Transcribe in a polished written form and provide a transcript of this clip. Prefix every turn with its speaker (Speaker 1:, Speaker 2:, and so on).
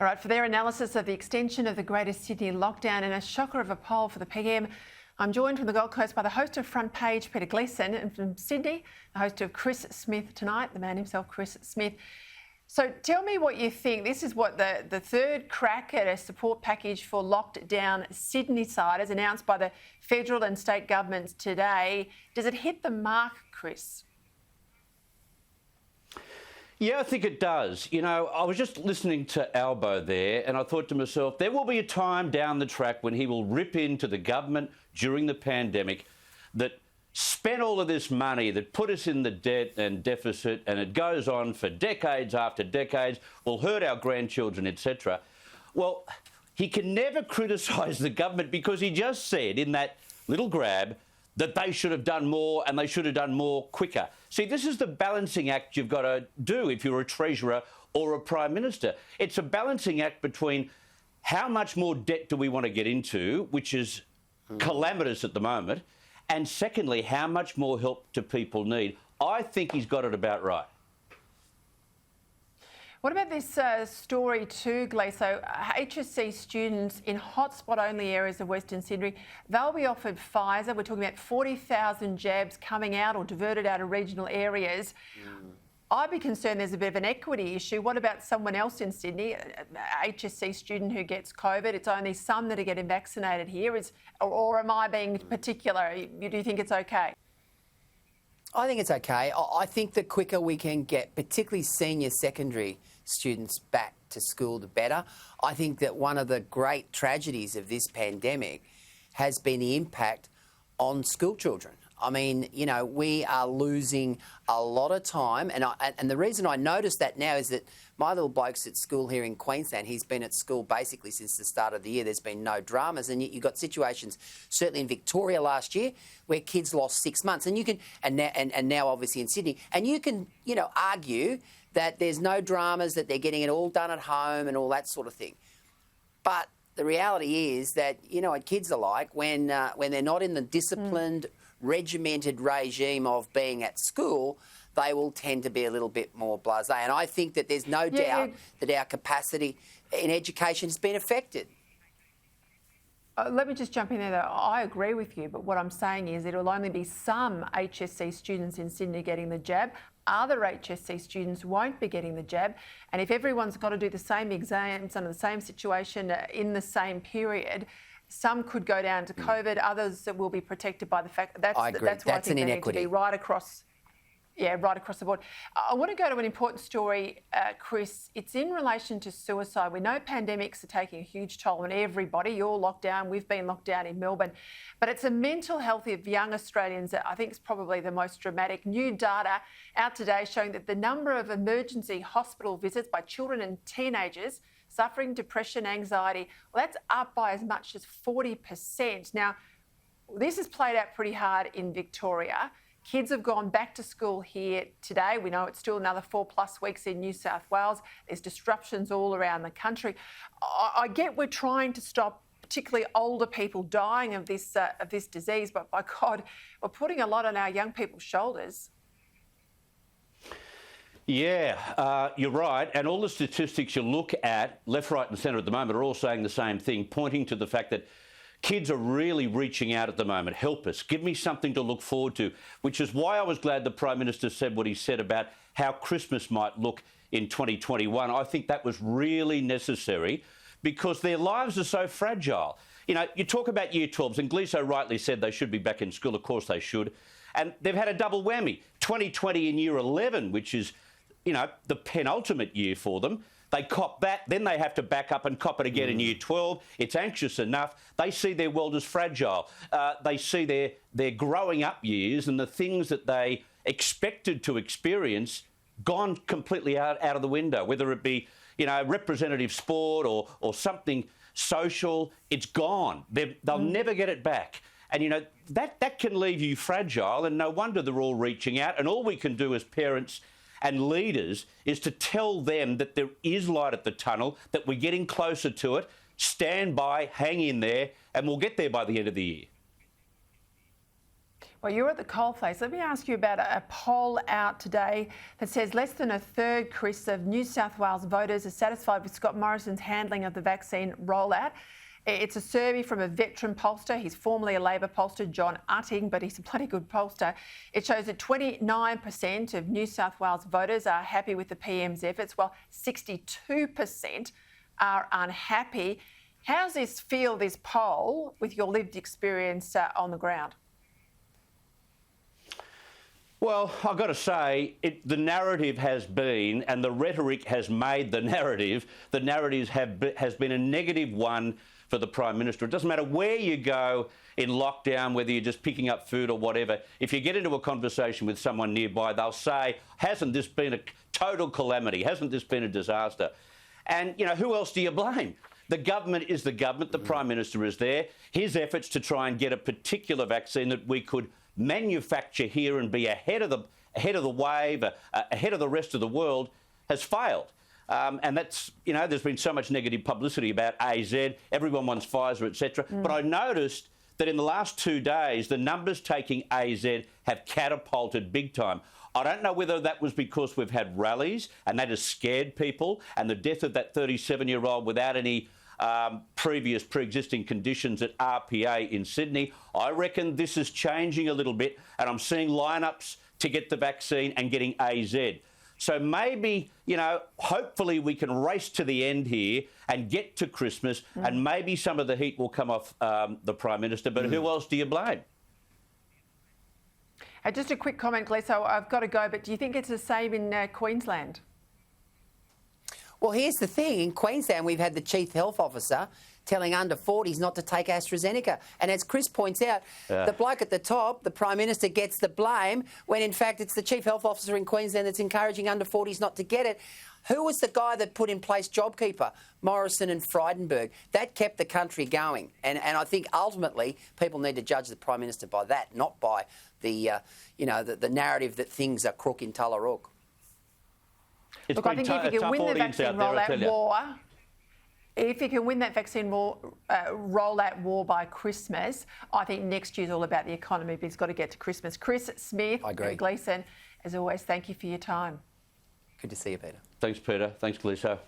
Speaker 1: All right, for their analysis of the extension of the Greater Sydney lockdown and a shocker of a poll for the PM, I'm joined from the Gold Coast by the host of Front Page, Peta Credlin, and from Sydney, the host of Chris Smith Tonight, the man himself, Chris Smith. So tell me what you think. This is what the third crack at a support package for locked down Sydney side as announced by the federal and state governments today. Does it hit the mark, Chris?
Speaker 2: Yeah, I think it does. You know, I was just listening to Albo there and I thought to myself, there will be a time down the track when he will rip into the government during the pandemic that spent all of this money, that put us in the debt and deficit, and it goes on for decades after decades, will hurt our grandchildren, etc. Well, he can never criticise the government because he just said in that little grab that they should have done more and they should have done more quicker. See, this is the balancing act you've got to do if you're a Treasurer or a Prime Minister. It's a balancing act between how much more debt do we want to get into, which is calamitous at the moment, and secondly, how much more help do people need? I think he's got it about right.
Speaker 1: What about this story too, Glee? So HSC students in hotspot-only areas of Western Sydney, they'll be offered Pfizer. We're talking about 40,000 jabs coming out or diverted out of regional areas. I'd be concerned there's a bit of an equity issue. What about someone else in Sydney, an HSC student who gets COVID? It's only some that are getting vaccinated here. Or am I being particular? Do you think it's okay?
Speaker 3: I think it's okay. I think the quicker we can get, particularly senior secondary students, back to school, the better. I think that one of the great tragedies of this pandemic has been the impact on school children. I mean, you know, we are losing a lot of time, and the reason I noticed that now is that my little bloke's at school here in Queensland. He's been at school basically since the start of the year. There's been no dramas, and you've got situations, certainly in Victoria last year, where kids lost 6 months, and you can, and now obviously in Sydney, and you can, you know, argue that there's no dramas, that they're getting it all done at home and all that sort of thing, but the reality is that, you know what kids are like when they're not in the disciplined, regimented regime of being at school, they will tend to be a little bit more blasé. And I think that there's no doubt that our capacity in education has been affected.
Speaker 1: Let me just jump in there, though. I agree with you, but what I'm saying is it will only be some HSC students in Sydney getting the jab. Other HSC students won't be getting the jab. And if everyone's got to do the same exams under the same situation in the same period, some could go down to COVID, others will be protected by the fact that
Speaker 3: I agree.
Speaker 1: That's why I think
Speaker 3: an
Speaker 1: they
Speaker 3: inequity.
Speaker 1: need to be right across. Yeah, right across the board. I want to go to an important story, Chris. It's in relation to suicide. We know pandemics are taking a huge toll on everybody. You're locked down. We've been locked down in Melbourne. But it's a mental health of young Australians that I think is probably the most dramatic. New data out today showing that the number of emergency hospital visits by children and teenagers suffering depression, anxiety, well, that's up by as much as 40%. Now, this has played out pretty hard in Victoria. Kids have gone back to school here today. We know it's still another 4+ weeks in New South Wales. There's disruptions all around the country. I get we're trying to stop particularly older people dying of this disease, but by God, we're putting a lot on our young people's shoulders.
Speaker 2: Yeah, you're right. And all the statistics you look at, left, right and centre at the moment, are all saying the same thing, pointing to the fact that kids are really reaching out at the moment. Help us. Give me something to look forward to, which is why I was glad the Prime Minister said what he said about how Christmas might look in 2021. I think that was really necessary because their lives are so fragile. You know, you talk about Year 12s, and Glee so rightly said they should be back in school. Of course they should. And they've had a double whammy. 2020 in Year 11, which is, you know, the penultimate year for them. They cop that, then they have to back up and cop it again in Year 12. It's anxious enough. They see their world as fragile. They see their growing up years and the things that they expected to experience gone completely out of the window, whether it be, you know, representative sport or something social. It's gone. They'll never get it back. And, you know, that can leave you fragile, and no wonder they're all reaching out. And all we can do as parents and leaders is to tell them that there is light at the tunnel, that we're getting closer to it. Stand by, hang in there, and we'll get there by the end of the year.
Speaker 1: Well, you're at the coalface. Let me ask you about a poll out today that says less than a third, Chris, of New South Wales voters are satisfied with Scott Morrison's handling of the vaccine rollout. It's a survey from a veteran pollster. He's formerly a Labor pollster, John Utting, but he's a bloody good pollster. It shows that 29% of New South Wales voters are happy with the PM's efforts, while 62% are unhappy. How does this feel, this poll, with your lived experience on the ground?
Speaker 2: Well, I've got to say, the narrative has been, and the rhetoric has made the narrative has been a negative one for the Prime Minister. It doesn't matter where you go in lockdown, whether you're just picking up food or whatever. If you get into a conversation with someone nearby, they'll say, hasn't this been a total calamity? Hasn't this been a disaster? And, you know, who else do you blame? The government is the government. The Prime Minister is there. His efforts to try and get a particular vaccine that we could manufacture here and be ahead of the wave, ahead of the rest of the world, has failed. And that's, you know, there's been so much negative publicity about AZ. Everyone wants Pfizer, etc. But I noticed that in the last 2 days, the numbers taking AZ have catapulted big time. I don't know whether that was because we've had rallies and that has scared people, and the death of that 37-year-old without any previous pre-existing conditions at RPA in Sydney. I reckon this is changing a little bit, and I'm seeing lineups to get the vaccine and getting AZ. So maybe, you know, hopefully we can race to the end here and get to Christmas, and maybe some of the heat will come off the Prime Minister. But who else do you blame?
Speaker 1: Just a quick comment, Glesso. I've got to go, but do you think it's the same in Queensland?
Speaker 3: Well, here's the thing. In Queensland, we've had the Chief Health Officer telling under 40s not to take AstraZeneca. And as Chris points out, the bloke at the top, the Prime Minister, gets the blame when, in fact, it's the Chief Health Officer in Queensland that's encouraging under 40s not to get it. Who was the guy that put in place JobKeeper? Morrison and Frydenberg. That kept the country going. And I think ultimately people need to judge the Prime Minister by that, not by the, the narrative that things are crook in Tullarook.
Speaker 1: Look, I think if you can win the vaccine rollout war, if you can win that vaccine rollout war by Christmas, I think next year's all about the economy, but it's got to get to Christmas. Chris Smith and Gleeson, as always, thank you for your time.
Speaker 3: Good to see you, Peter.
Speaker 2: Thanks, Peter. Thanks, Gleeson.